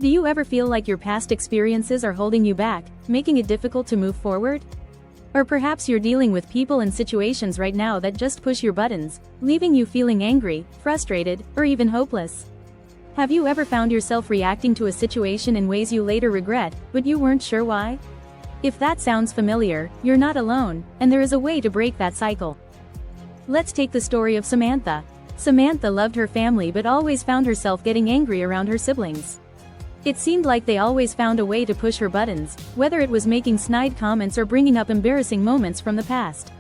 Do you ever feel like your past experiences are holding you back, making it difficult to move forward? Or perhaps you're dealing with people and situations right now that just push your buttons, leaving you feeling angry, frustrated, or even hopeless. Have you ever found yourself reacting to a situation in ways you later regret, but you weren't sure why? If that sounds familiar, you're not alone, and there is a way to break that cycle. Let's take the story of Samantha. Samantha loved her family but always found herself getting angry around her siblings. It seemed like they always found a way to push her buttons, whether it was making snide comments or bringing up embarrassing moments from the past.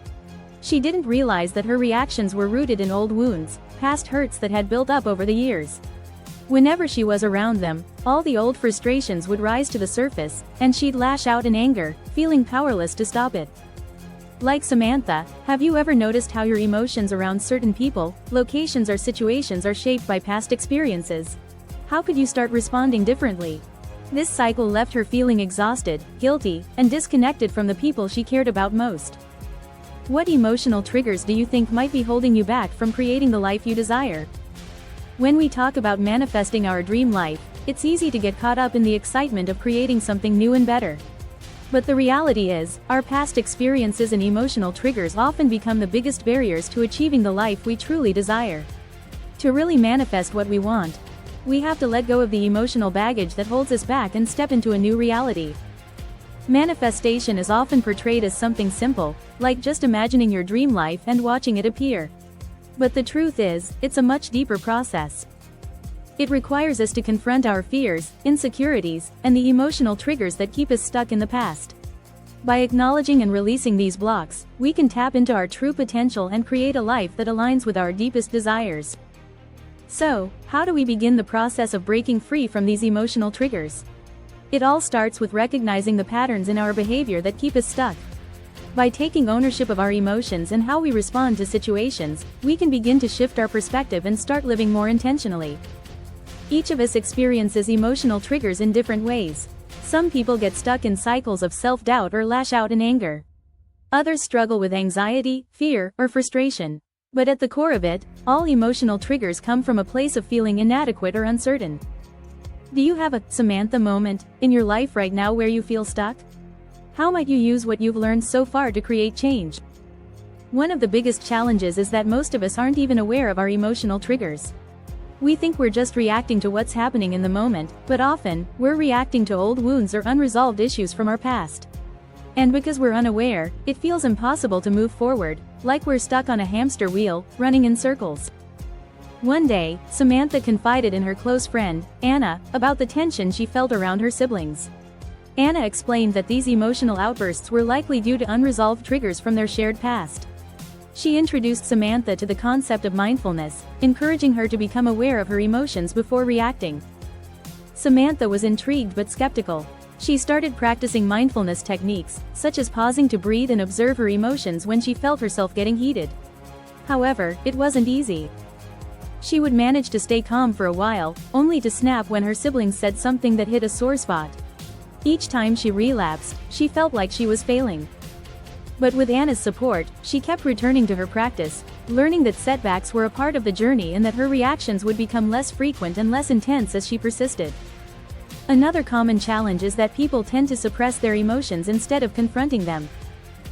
She didn't realize that her reactions were rooted in old wounds, past hurts that had built up over the years. Whenever she was around them, all the old frustrations would rise to the surface, and she'd lash out in anger, feeling powerless to stop it. Like Samantha, have you ever noticed how your emotions around certain people, locations or situations are shaped by past experiences? How could you start responding differently? This cycle left her feeling exhausted, guilty, and disconnected from the people she cared about most. What emotional triggers do you think might be holding you back from creating the life you desire? When we talk about manifesting our dream life, it's easy to get caught up in the excitement of creating something new and better. But the reality is, our past experiences and emotional triggers often become the biggest barriers to achieving the life we truly desire. To really manifest what we want, we have to let go of the emotional baggage that holds us back and step into a new reality. Manifestation is often portrayed as something simple, like just imagining your dream life and watching it appear. But the truth is, it's a much deeper process. It requires us to confront our fears, insecurities, and the emotional triggers that keep us stuck in the past. By acknowledging and releasing these blocks, we can tap into our true potential and create a life that aligns with our deepest desires. So, how do we begin the process of breaking free from these emotional triggers? It all starts with recognizing the patterns in our behavior that keep us stuck. By taking ownership of our emotions and how we respond to situations, we can begin to shift our perspective and start living more intentionally. Each of us experiences emotional triggers in different ways. Some people get stuck in cycles of self-doubt or lash out in anger. Others struggle with anxiety, fear, or frustration. But at the core of it, all emotional triggers come from a place of feeling inadequate or uncertain. Do you have a Samantha moment in your life right now where you feel stuck? How might you use what you've learned so far to create change? One of the biggest challenges is that most of us aren't even aware of our emotional triggers. We think we're just reacting to what's happening in the moment, but often, we're reacting to old wounds or unresolved issues from our past. And because we're unaware, it feels impossible to move forward, like we're stuck on a hamster wheel, running in circles. One day, Samantha confided in her close friend, Anna, about the tension she felt around her siblings. Anna explained that these emotional outbursts were likely due to unresolved triggers from their shared past. She introduced Samantha to the concept of mindfulness, encouraging her to become aware of her emotions before reacting. Samantha was intrigued but skeptical. She started practicing mindfulness techniques, such as pausing to breathe and observe her emotions when she felt herself getting heated. However, it wasn't easy. She would manage to stay calm for a while, only to snap when her siblings said something that hit a sore spot. Each time she relapsed, she felt like she was failing. But with Anna's support, she kept returning to her practice, learning that setbacks were a part of the journey and that her reactions would become less frequent and less intense as she persisted. Another common challenge is that people tend to suppress their emotions instead of confronting them.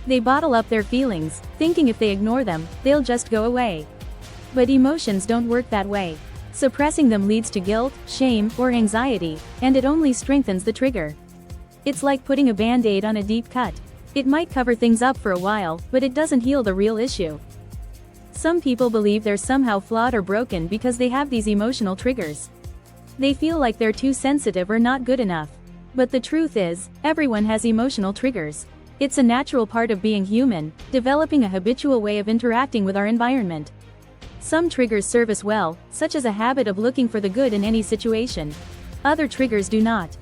They bottle up their feelings, thinking if they ignore them, they'll just go away. But emotions don't work that way. Suppressing them leads to guilt, shame, or anxiety, and it only strengthens the trigger. It's like putting a band-aid on a deep cut. It might cover things up for a while, but it doesn't heal the real issue. Some people believe they're somehow flawed or broken because they have these emotional triggers. They feel like they're too sensitive or not good enough. But the truth is, everyone has emotional triggers. It's a natural part of being human, developing a habitual way of interacting with our environment. Some triggers serve us well, such as a habit of looking for the good in any situation. Other triggers do not.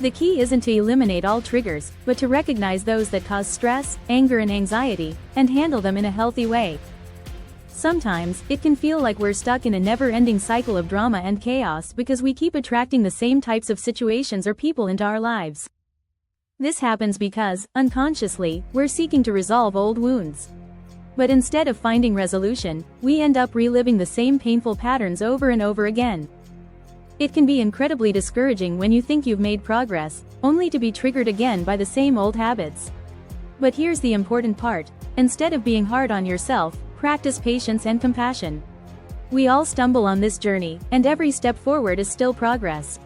The key isn't to eliminate all triggers, but to recognize those that cause stress, anger and anxiety, and handle them in a healthy way. Sometimes, it can feel like we're stuck in a never-ending cycle of drama and chaos because we keep attracting the same types of situations or people into our lives. This happens because, unconsciously, we're seeking to resolve old wounds. But instead of finding resolution, we end up reliving the same painful patterns over and over again. It can be incredibly discouraging when you think you've made progress, only to be triggered again by the same old habits. But here's the important part: instead of being hard on yourself, practice patience and compassion. We all stumble on this journey, and every step forward is still progress.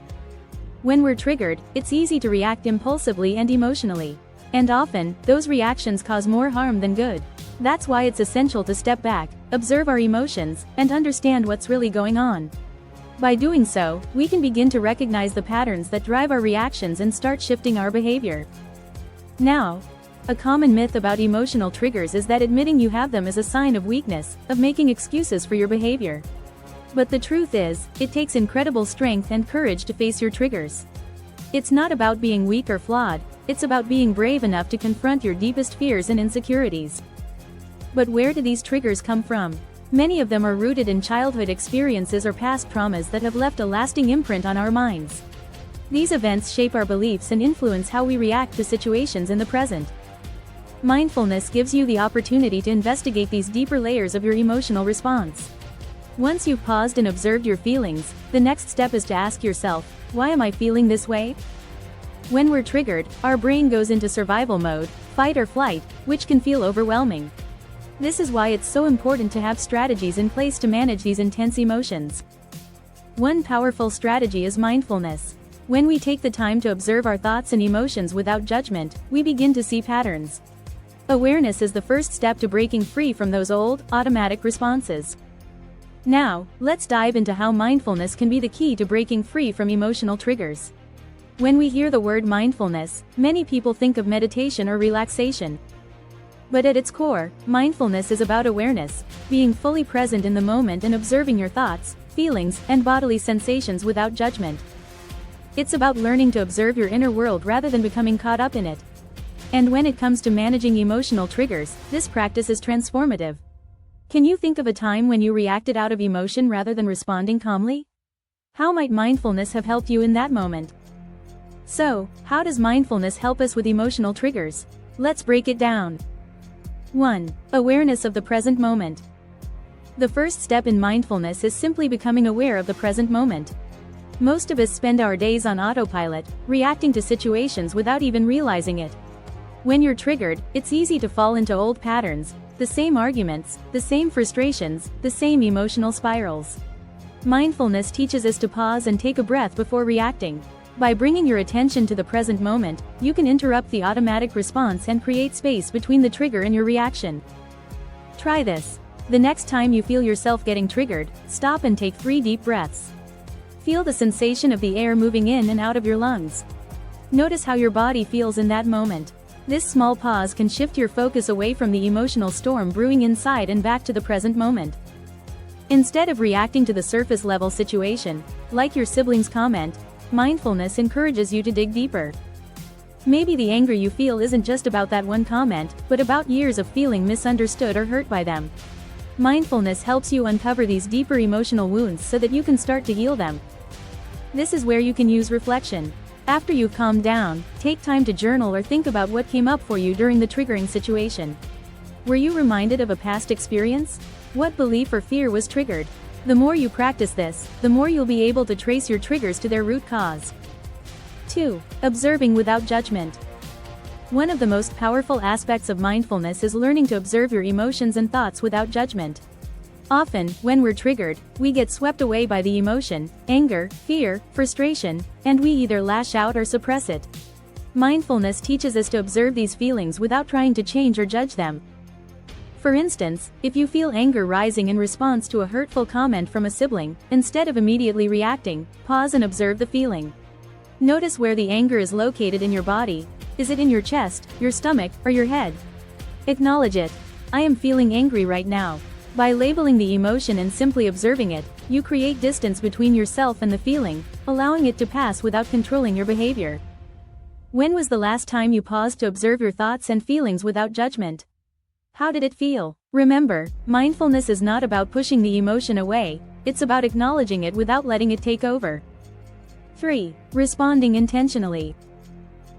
When we're triggered, it's easy to react impulsively and emotionally. And often, those reactions cause more harm than good. That's why it's essential to step back, observe our emotions, and understand what's really going on. By doing so, we can begin to recognize the patterns that drive our reactions and start shifting our behavior. Now, a common myth about emotional triggers is that admitting you have them is a sign of weakness, of making excuses for your behavior. But the truth is, it takes incredible strength and courage to face your triggers. It's not about being weak or flawed, it's about being brave enough to confront your deepest fears and insecurities. But where do these triggers come from? Many of them are rooted in childhood experiences or past traumas that have left a lasting imprint on our minds. These events shape our beliefs and influence how we react to situations in the present. Mindfulness gives you the opportunity to investigate these deeper layers of your emotional response. Once you've paused and observed your feelings, the next step is to ask yourself, why am I feeling this way? When we're triggered, our brain goes into survival mode, fight or flight, which can feel overwhelming. This is why it's so important to have strategies in place to manage these intense emotions. One powerful strategy is mindfulness. When we take the time to observe our thoughts and emotions without judgment, we begin to see patterns. Awareness is the first step to breaking free from those old, automatic responses. Now, let's dive into how mindfulness can be the key to breaking free from emotional triggers. When we hear the word mindfulness, many people think of meditation or relaxation. But at its core, mindfulness is about awareness, being fully present in the moment and observing your thoughts, feelings, and bodily sensations without judgment. It's about learning to observe your inner world rather than becoming caught up in it. And when it comes to managing emotional triggers, this practice is transformative. Can you think of a time when you reacted out of emotion rather than responding calmly? How might mindfulness have helped you in that moment? So, how does mindfulness help us with emotional triggers? Let's break it down. 1. Awareness of the present moment. The first step in mindfulness is simply becoming aware of the present moment. Most of us spend our days on autopilot, reacting to situations without even realizing it. When you're triggered, it's easy to fall into old patterns, the same arguments, the same frustrations, the same emotional spirals. Mindfulness teaches us to pause and take a breath before reacting. By bringing your attention to the present moment, you can interrupt the automatic response and create space between the trigger and your reaction. Try this. The next time you feel yourself getting triggered, stop and take 3 deep breaths. Feel the sensation of the air moving in and out of your lungs. Notice how your body feels in that moment. This small pause can shift your focus away from the emotional storm brewing inside and back to the present moment. Instead of reacting to the surface-level situation, like your sibling's comment, mindfulness encourages you to dig deeper. Maybe the anger you feel isn't just about that one comment, but about years of feeling misunderstood or hurt by them. Mindfulness helps you uncover these deeper emotional wounds so that you can start to heal them. This is where you can use reflection. After you've calmed down, take time to journal or think about what came up for you during the triggering situation. Were you reminded of a past experience? What belief or fear was triggered? The more you practice this, the more you'll be able to trace your triggers to their root cause. 2. Observing without judgment. One of the most powerful aspects of mindfulness is learning to observe your emotions and thoughts without judgment. Often, when we're triggered, we get swept away by the emotion, anger, fear, frustration, and we either lash out or suppress it. Mindfulness teaches us to observe these feelings without trying to change or judge them. For instance, if you feel anger rising in response to a hurtful comment from a sibling, instead of immediately reacting, pause and observe the feeling. Notice where the anger is located in your body. Is it in your chest, your stomach, or your head? Acknowledge it. I am feeling angry right now. By labeling the emotion and simply observing it, you create distance between yourself and the feeling, allowing it to pass without controlling your behavior. When was the last time you paused to observe your thoughts and feelings without judgment? How did it feel? Remember, mindfulness is not about pushing the emotion away, it's about acknowledging it without letting it take over. 3. Responding intentionally.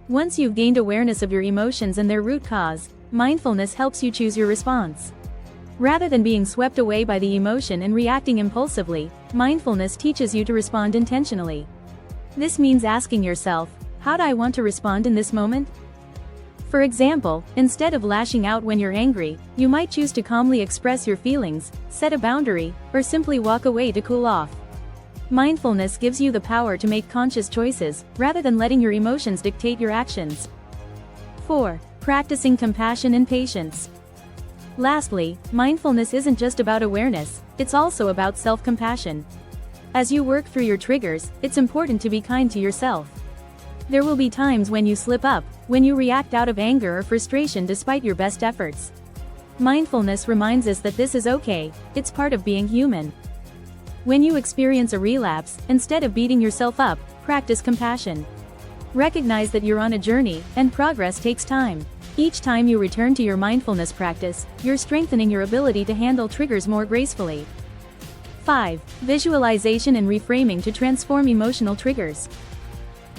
Once you've gained awareness of your emotions and their root cause, mindfulness helps you choose your response. Rather than being swept away by the emotion and reacting impulsively, mindfulness teaches you to respond intentionally. This means asking yourself, how do I want to respond in this moment? For example, instead of lashing out when you're angry, you might choose to calmly express your feelings, set a boundary, or simply walk away to cool off. Mindfulness gives you the power to make conscious choices, rather than letting your emotions dictate your actions. 4. Practicing compassion and patience. Lastly, mindfulness isn't just about awareness, it's also about self-compassion. As you work through your triggers, it's important to be kind to yourself. There will be times when you slip up, when you react out of anger or frustration despite your best efforts. Mindfulness reminds us that this is okay, it's part of being human. When you experience a relapse, instead of beating yourself up, practice compassion. Recognize that you're on a journey, and progress takes time. Each time you return to your mindfulness practice, you're strengthening your ability to handle triggers more gracefully. 5. Visualization and reframing to transform emotional triggers.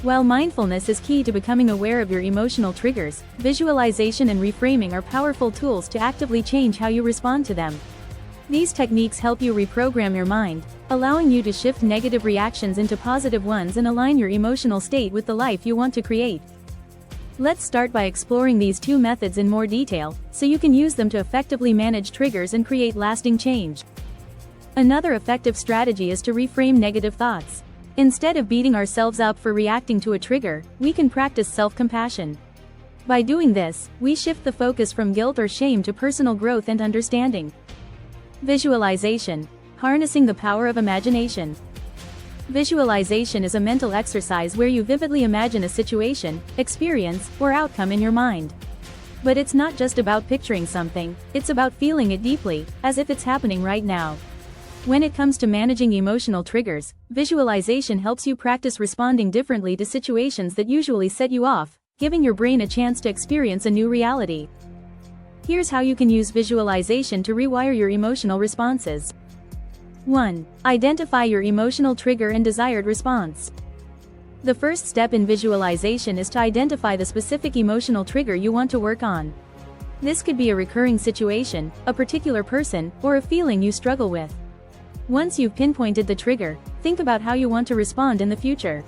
While mindfulness is key to becoming aware of your emotional triggers, visualization and reframing are powerful tools to actively change how you respond to them. These techniques help you reprogram your mind, allowing you to shift negative reactions into positive ones and align your emotional state with the life you want to create. Let's start by exploring these two methods in more detail, so you can use them to effectively manage triggers and create lasting change. Another effective strategy is to reframe negative thoughts. Instead of beating ourselves up for reacting to a trigger, we can practice self-compassion. By doing this, we shift the focus from guilt or shame to personal growth and understanding. Visualization. Harnessing the power of imagination. Visualization is a mental exercise where you vividly imagine a situation, experience, or outcome in your mind. But it's not just about picturing something, it's about feeling it deeply, as if it's happening right now. When it comes to managing emotional triggers, visualization helps you practice responding differently to situations that usually set you off, giving your brain a chance to experience a new reality. Here's how you can use visualization to rewire your emotional responses. 1. Identify your emotional trigger and desired response. The first step in visualization is to identify the specific emotional trigger you want to work on. This could be a recurring situation, a particular person, or a feeling you struggle with. Once you've pinpointed the trigger, think about how you want to respond in the future.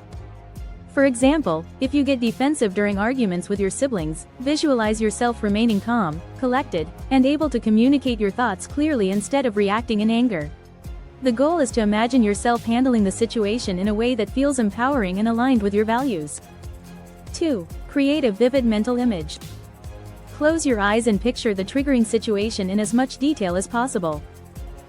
For example, if you get defensive during arguments with your siblings, visualize yourself remaining calm, collected, and able to communicate your thoughts clearly instead of reacting in anger. The goal is to imagine yourself handling the situation in a way that feels empowering and aligned with your values. 2. Create a vivid mental image. Close your eyes and picture the triggering situation in as much detail as possible.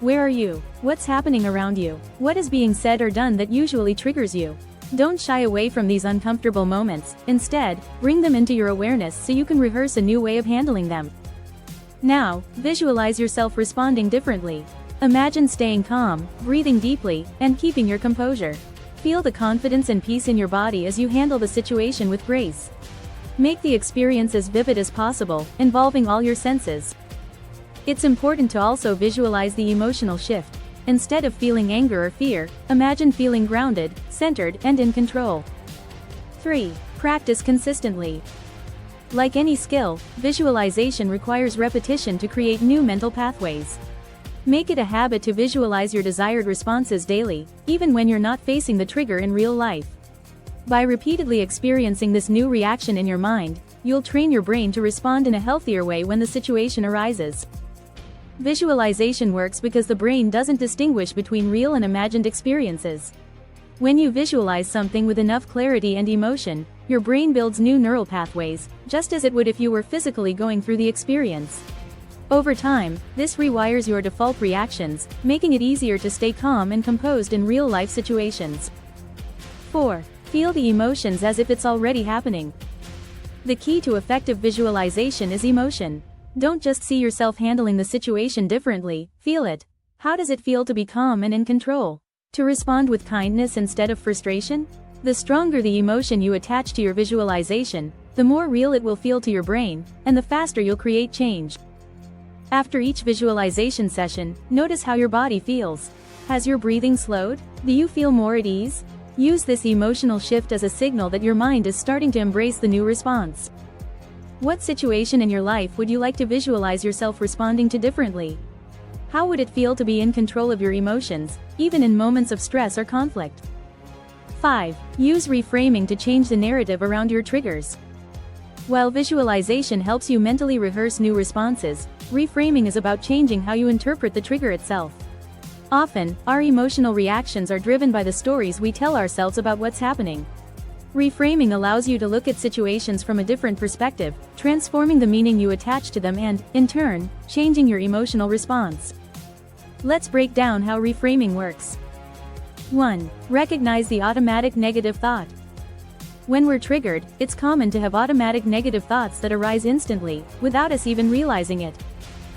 Where are you? What's happening around you? What is being said or done that usually triggers you? Don't shy away from these uncomfortable moments, instead, bring them into your awareness so you can rehearse a new way of handling them. Now, visualize yourself responding differently. Imagine staying calm, breathing deeply, and keeping your composure. Feel the confidence and peace in your body as you handle the situation with grace. Make the experience as vivid as possible, involving all your senses. It's important to also visualize the emotional shift. Instead of feeling anger or fear, imagine feeling grounded, centered, and in control. 3. Practice consistently. Like any skill, visualization requires repetition to create new mental pathways. Make it a habit to visualize your desired responses daily, even when you're not facing the trigger in real life. By repeatedly experiencing this new reaction in your mind, you'll train your brain to respond in a healthier way when the situation arises. Visualization works because the brain doesn't distinguish between real and imagined experiences. When you visualize something with enough clarity and emotion, your brain builds new neural pathways, just as it would if you were physically going through the experience. Over time, this rewires your default reactions, making it easier to stay calm and composed in real-life situations. 4. Feel the emotions as if it's already happening. The key to effective visualization is emotion. Don't just see yourself handling the situation differently, feel it. How does it feel to be calm and in control? To respond with kindness instead of frustration? The stronger the emotion you attach to your visualization, the more real it will feel to your brain, and the faster you'll create change. After each visualization session, notice how your body feels. Has your breathing slowed? Do you feel more at ease? Use this emotional shift as a signal that your mind is starting to embrace the new response. What situation in your life would you like to visualize yourself responding to differently? How would it feel to be in control of your emotions, even in moments of stress or conflict? 5. Use reframing to change the narrative around your triggers. While visualization helps you mentally rehearse new responses, reframing is about changing how you interpret the trigger itself. Often, our emotional reactions are driven by the stories we tell ourselves about what's happening. Reframing allows you to look at situations from a different perspective, transforming the meaning you attach to them and, in turn, changing your emotional response. Let's break down how reframing works. 1. Recognize the automatic negative thought. When we're triggered, it's common to have automatic negative thoughts that arise instantly, without us even realizing it.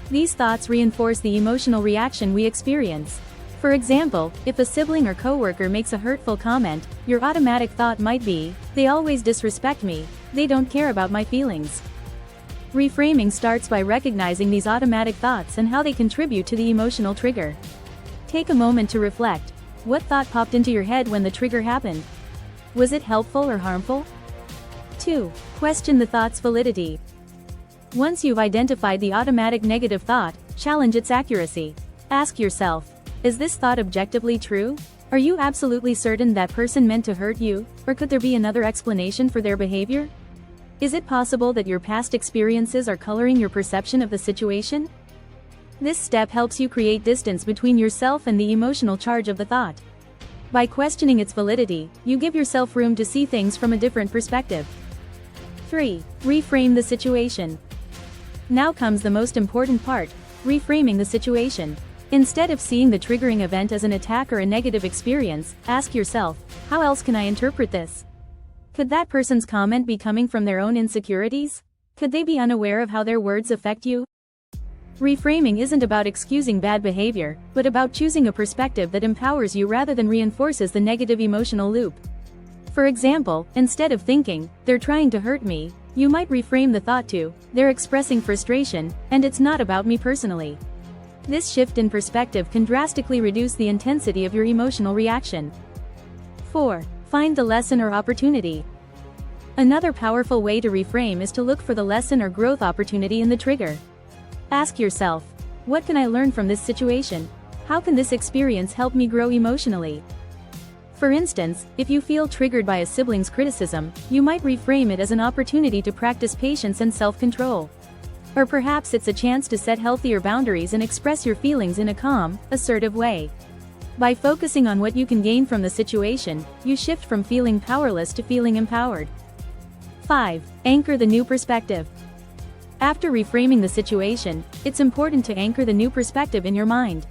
These thoughts reinforce the emotional reaction we experience. For example, if a sibling or coworker makes a hurtful comment, your automatic thought might be, "They always disrespect me, they don't care about my feelings." Reframing starts by recognizing these automatic thoughts and how they contribute to the emotional trigger. Take a moment to reflect. What thought popped into your head when the trigger happened? Was it helpful or harmful? 2. Question the thought's validity. Once you've identified the automatic negative thought, challenge its accuracy. Ask yourself, is this thought objectively true? Are you absolutely certain that person meant to hurt you, or could there be another explanation for their behavior? Is it possible that your past experiences are coloring your perception of the situation? This step helps you create distance between yourself and the emotional charge of the thought. By questioning its validity, you give yourself room to see things from a different perspective. 3. Reframe the situation. Now comes the most important part, reframing the situation. Instead of seeing the triggering event as an attack or a negative experience, ask yourself, how else can I interpret this? Could that person's comment be coming from their own insecurities? Could they be unaware of how their words affect you? Reframing isn't about excusing bad behavior, but about choosing a perspective that empowers you rather than reinforces the negative emotional loop. For example, instead of thinking, "They're trying to hurt me," you might reframe the thought to, "They're expressing frustration, and it's not about me personally." This shift in perspective can drastically reduce the intensity of your emotional reaction. 4. Find the lesson or opportunity. Another powerful way to reframe is to look for the lesson or growth opportunity in the trigger. Ask yourself, what can I learn from this situation? How can this experience help me grow emotionally? For instance, if you feel triggered by a sibling's criticism, you might reframe it as an opportunity to practice patience and self-control. Or perhaps it's a chance to set healthier boundaries and express your feelings in a calm, assertive way. By focusing on what you can gain from the situation, you shift from feeling powerless to feeling empowered. 5. Anchor the new perspective. After reframing the situation, it's important to anchor the new perspective in your mind.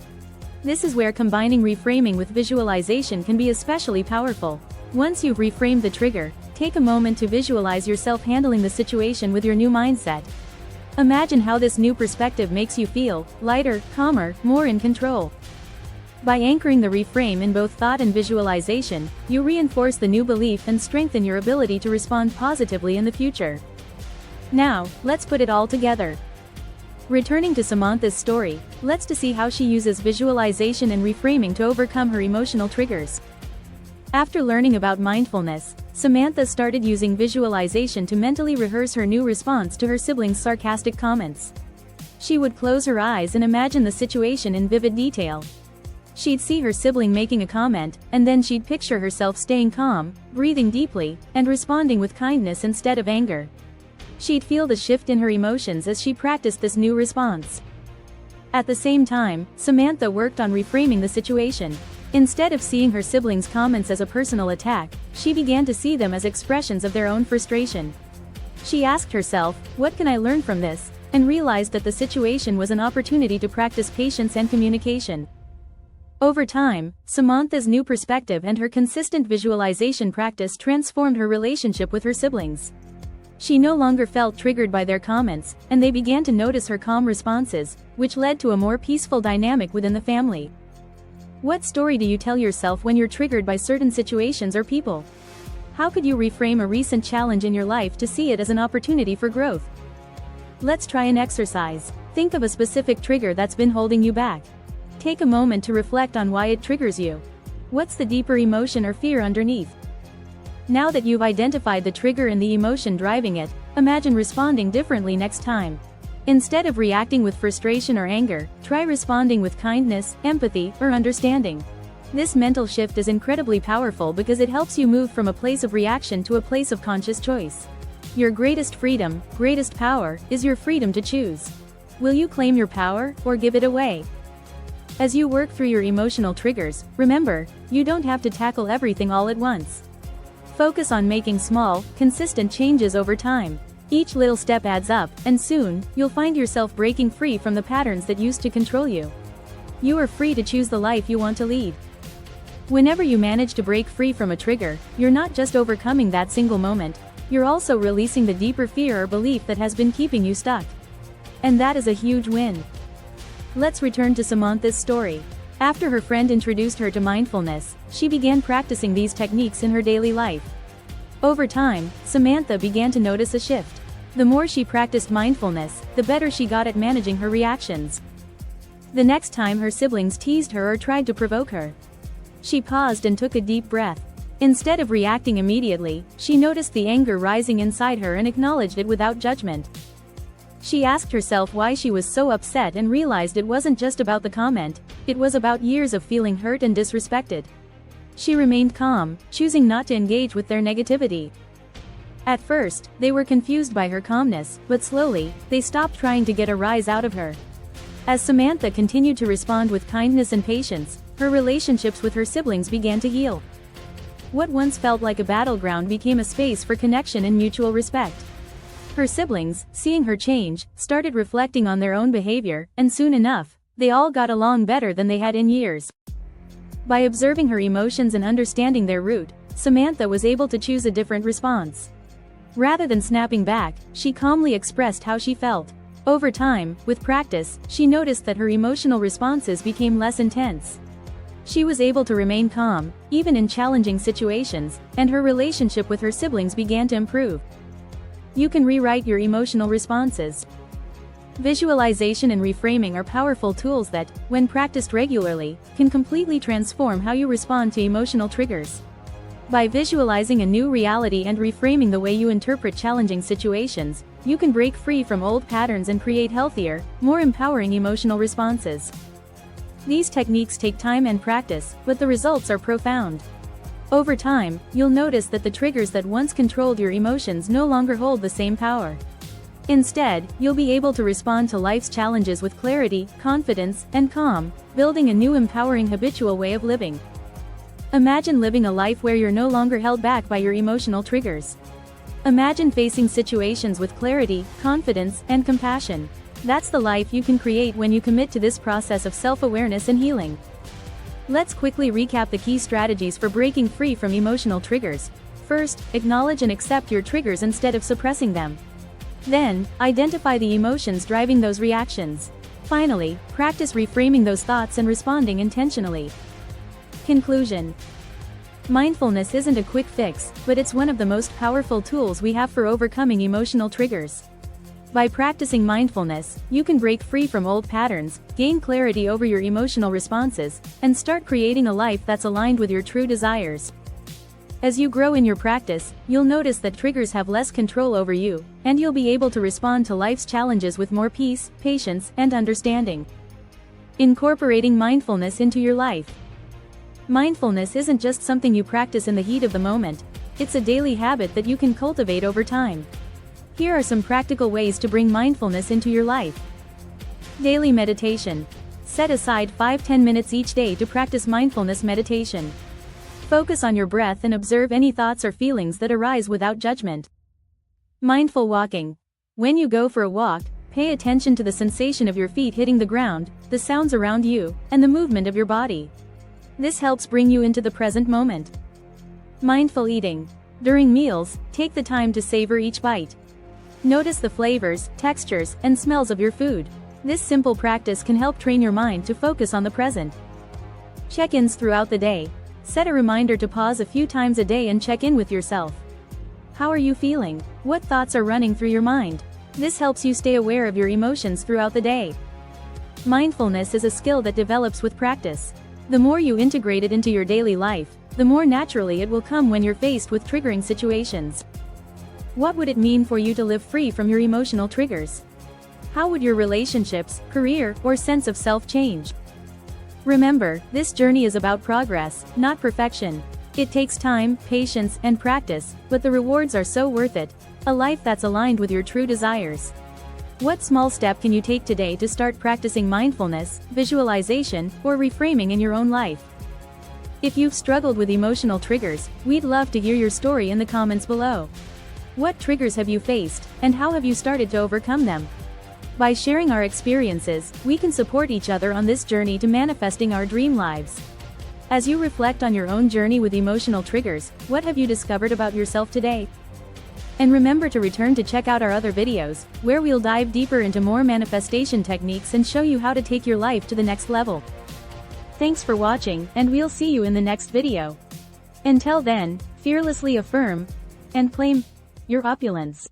This is where combining reframing with visualization can be especially powerful. Once you've reframed the trigger, take a moment to visualize yourself handling the situation with your new mindset. Imagine how this new perspective makes you feel lighter, calmer, more in control. By anchoring the reframe in both thought and visualization, you reinforce the new belief and strengthen your ability to respond positively in the future. Now, let's put it all together. Returning to Samantha's story, let's see how she uses visualization and reframing to overcome her emotional triggers. After learning about mindfulness, Samantha started using visualization to mentally rehearse her new response to her sibling's sarcastic comments. She would close her eyes and imagine the situation in vivid detail. She'd see her sibling making a comment, and then she'd picture herself staying calm, breathing deeply, and responding with kindness instead of anger. She'd feel the shift in her emotions as she practiced this new response. At the same time, Samantha worked on reframing the situation. Instead of seeing her siblings' comments as a personal attack, she began to see them as expressions of their own frustration. She asked herself, what can I learn from this? And realized that the situation was an opportunity to practice patience and communication. Over time, Samantha's new perspective and her consistent visualization practice transformed her relationship with her siblings. She no longer felt triggered by their comments, and they began to notice her calm responses, which led to a more peaceful dynamic within the family. What story do you tell yourself when you're triggered by certain situations or people? How could you reframe a recent challenge in your life to see it as an opportunity for growth? Let's try an exercise. Think of a specific trigger that's been holding you back. Take a moment to reflect on why it triggers you. What's the deeper emotion or fear underneath? Now that you've identified the trigger and the emotion driving it, imagine responding differently next time. Instead of reacting with frustration or anger, try responding with kindness, empathy, or understanding. This mental shift is incredibly powerful because it helps you move from a place of reaction to a place of conscious choice. Your greatest freedom, greatest power, is your freedom to choose. Will you claim your power, or give it away? As you work through your emotional triggers, remember, you don't have to tackle everything all at once. Focus on making small, consistent changes over time. Each little step adds up, and soon, you'll find yourself breaking free from the patterns that used to control you. You are free to choose the life you want to lead. Whenever you manage to break free from a trigger, you're not just overcoming that single moment, you're also releasing the deeper fear or belief that has been keeping you stuck. And that is a huge win. Let's return to Samantha's story. After her friend introduced her to mindfulness, she began practicing these techniques in her daily life. Over time, Samantha began to notice a shift. The more she practiced mindfulness, the better she got at managing her reactions. The next time her siblings teased her or tried to provoke her, she paused and took a deep breath. Instead of reacting immediately, she noticed the anger rising inside her and acknowledged it without judgment. She asked herself why she was so upset and realized it wasn't just about the comment, it was about years of feeling hurt and disrespected. She remained calm, choosing not to engage with their negativity. At first, they were confused by her calmness, but slowly, they stopped trying to get a rise out of her. As Samantha continued to respond with kindness and patience, her relationships with her siblings began to heal. What once felt like a battleground became a space for connection and mutual respect. Her siblings, seeing her change, started reflecting on their own behavior, and soon enough, they all got along better than they had in years. By observing her emotions and understanding their root, Samantha was able to choose a different response. Rather than snapping back, she calmly expressed how she felt. Over time, with practice, she noticed that her emotional responses became less intense. She was able to remain calm, even in challenging situations, and her relationship with her siblings began to improve. You can rewrite your emotional responses. Visualization and reframing are powerful tools that, when practiced regularly, can completely transform how you respond to emotional triggers. By visualizing a new reality and reframing the way you interpret challenging situations, you can break free from old patterns and create healthier, more empowering emotional responses. These techniques take time and practice, but the results are profound. Over time, you'll notice that the triggers that once controlled your emotions no longer hold the same power. Instead, you'll be able to respond to life's challenges with clarity, confidence, and calm, building a new empowering habitual way of living. Imagine living a life where you're no longer held back by your emotional triggers. Imagine facing situations with clarity, confidence, and compassion. That's the life you can create when you commit to this process of self-awareness and healing. Let's quickly recap the key strategies for breaking free from emotional triggers. First, acknowledge and accept your triggers instead of suppressing them. Then, identify the emotions driving those reactions. Finally, practice reframing those thoughts and responding intentionally. Conclusion. Mindfulness isn't a quick fix, but it's one of the most powerful tools we have for overcoming emotional triggers. By practicing mindfulness, you can break free from old patterns, gain clarity over your emotional responses, and start creating a life that's aligned with your true desires. As you grow in your practice, you'll notice that triggers have less control over you, and you'll be able to respond to life's challenges with more peace, patience, and understanding. Incorporating mindfulness into your life. Mindfulness isn't just something you practice in the heat of the moment, it's a daily habit that you can cultivate over time. Here are some practical ways to bring mindfulness into your life. Daily meditation. Set aside 5-10 minutes each day to practice mindfulness meditation. Focus on your breath and observe any thoughts or feelings that arise without judgment. Mindful walking. When you go for a walk, pay attention to the sensation of your feet hitting the ground, the sounds around you, and the movement of your body. This helps bring you into the present moment. Mindful eating. During meals, take the time to savor each bite. Notice the flavors, textures, and smells of your food. This simple practice can help train your mind to focus on the present. Check-ins throughout the day. Set a reminder to pause a few times a day and check in with yourself. How are you feeling? What thoughts are running through your mind? This helps you stay aware of your emotions throughout the day. Mindfulness is a skill that develops with practice. The more you integrate it into your daily life, the more naturally it will come when you're faced with triggering situations. What would it mean for you to live free from your emotional triggers? How would your relationships, career, or sense of self change? Remember, this journey is about progress, not perfection. It takes time, patience, and practice, but the rewards are so worth it. A life that's aligned with your true desires. What small step can you take today to start practicing mindfulness, visualization, or reframing in your own life? If you've struggled with emotional triggers, we'd love to hear your story in the comments below. What triggers have you faced, and how have you started to overcome them? By sharing our experiences, we can support each other on this journey to manifesting our dream lives. As you reflect on your own journey with emotional triggers, what have you discovered about yourself today? And remember to return to check out our other videos, where we'll dive deeper into more manifestation techniques and show you how to take your life to the next level. Thanks for watching, and we'll see you in the next video. Until then, fearlessly affirm and claim your opulence.